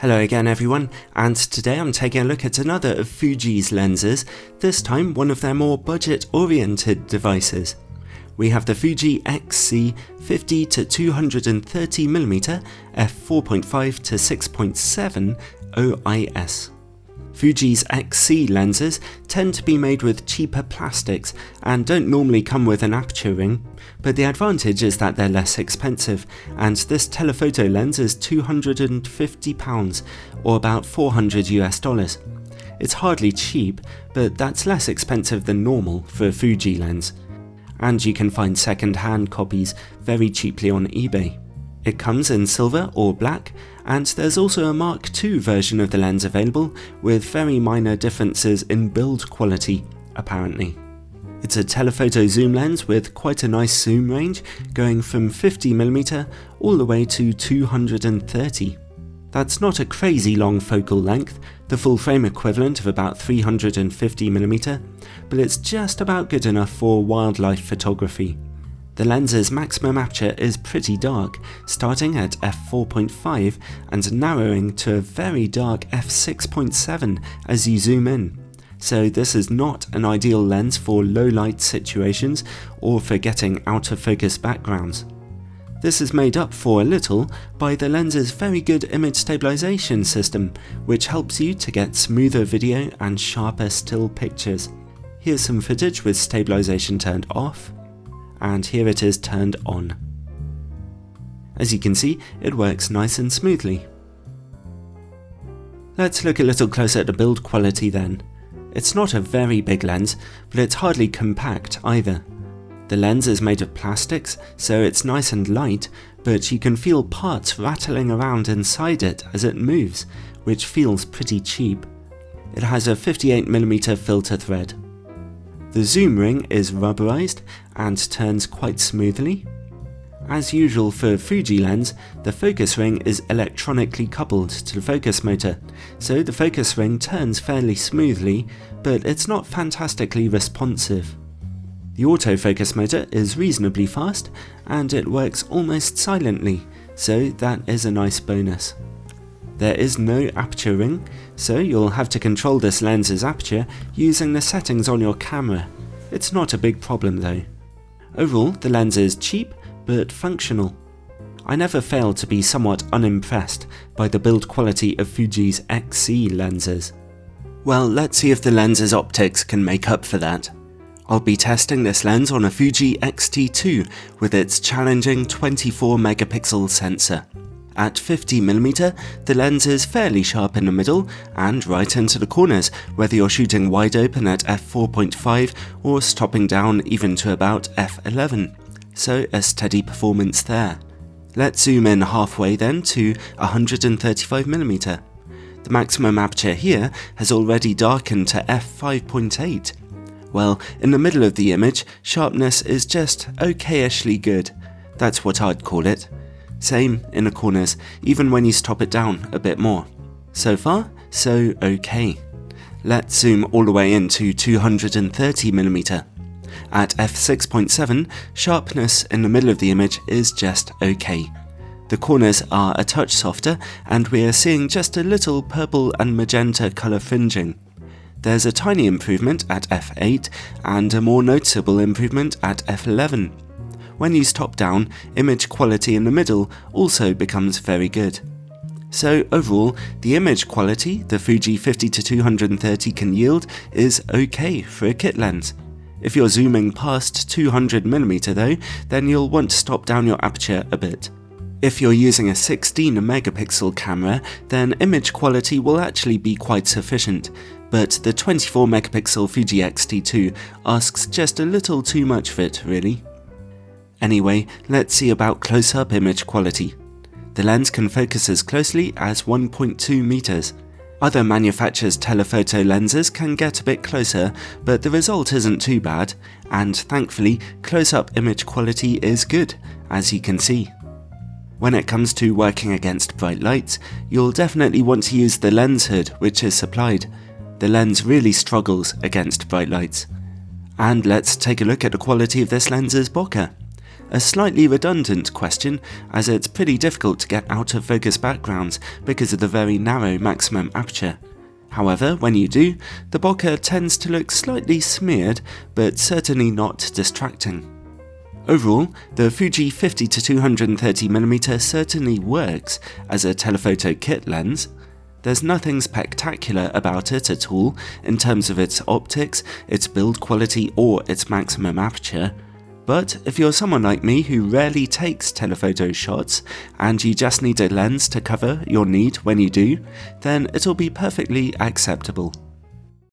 Hello again everyone, and today I'm taking a look at another of Fuji's lenses, this time one of their more budget-oriented devices. We have the Fuji XC 50 to 230mm f4.5 to 6.7 OIS. Fuji's XC lenses tend to be made with cheaper plastics and don't normally come with an aperture ring, but the advantage is that they're less expensive, and this telephoto lens is £250 or about $400 US. It's hardly cheap, but that's less expensive than normal for a Fuji lens, and you can find second-hand copies very cheaply on eBay. It comes in silver or black, and there's also a Mark II version of the lens available with very minor differences in build quality, apparently. It's a telephoto zoom lens with quite a nice zoom range, going from 50mm all the way to 230. That's not a crazy long focal length, the full frame equivalent of about 350mm, but it's just about good enough for wildlife photography. The lens's maximum aperture is pretty dark, starting at f4.5 and narrowing to a very dark f6.7 as you zoom in. So this is not an ideal lens for low light situations or for getting out of focus backgrounds. This is made up for a little by the lens's very good image stabilization system, which helps you to get smoother video and sharper still pictures. Here's some footage with stabilization turned off, and here it is turned on. As you can see, it works nice and smoothly. Let's look a little closer at the build quality then. It's not a very big lens, but it's hardly compact either. The lens is made of plastics, so it's nice and light, but you can feel parts rattling around inside it as it moves, which feels pretty cheap. It has a 58mm filter thread. The zoom ring is rubberized and turns quite smoothly. As usual for a Fuji lens, the focus ring is electronically coupled to the focus motor, so the focus ring turns fairly smoothly, but it's not fantastically responsive. The autofocus motor is reasonably fast, and it works almost silently, so that is a nice bonus. There is no aperture ring, so you'll have to control this lens's aperture using the settings on your camera. It's not a big problem though. Overall, the lens is cheap, but functional. I never fail to be somewhat unimpressed by the build quality of Fuji's XC lenses. Well, let's see if the lens's optics can make up for that. I'll be testing this lens on a Fuji X-T2 with its challenging 24-megapixel sensor. At 50mm, the lens is fairly sharp in the middle and right into the corners, whether you're shooting wide open at f4.5 or stopping down even to about f11. So a steady performance there. Let's zoom in halfway then to 135mm. The maximum aperture here has already darkened to f5.8. Well, in the middle of the image, sharpness is just okayishly good. That's what I'd call it. Same in the corners, even when you stop it down a bit more. So far, so okay. Let's zoom all the way into 230mm. At f6.7, sharpness in the middle of the image is just okay. The corners are a touch softer, and we are seeing just a little purple and magenta colour fringing. There's a tiny improvement at f8, and a more noticeable improvement at f11. When you stop down, image quality in the middle also becomes very good. So overall, the image quality the Fuji 50 to 230 can yield is okay for a kit lens. If you're zooming past 200mm though, then you'll want to stop down your aperture a bit. If you're using a 16-megapixel camera, then image quality will actually be quite sufficient, but the 24-megapixel Fuji X-T2 asks just a little too much of it, really. Anyway, let's see about close-up image quality. The lens can focus as closely as 1.2 meters. Other manufacturers' telephoto lenses can get a bit closer, but the result isn't too bad, and thankfully, close-up image quality is good, as you can see. When it comes to working against bright lights, you'll definitely want to use the lens hood which is supplied. The lens really struggles against bright lights. And let's take a look at the quality of this lens's bokeh. A slightly redundant question, as it's pretty difficult to get out of focus backgrounds because of the very narrow maximum aperture. However, when you do, the bokeh tends to look slightly smeared, but certainly not distracting. Overall, the Fuji 50-230mm certainly works as a telephoto kit lens. There's nothing spectacular about it at all in terms of its optics, its build quality, or its maximum aperture. But if you're someone like me who rarely takes telephoto shots and you just need a lens to cover your need when you do, then it'll be perfectly acceptable.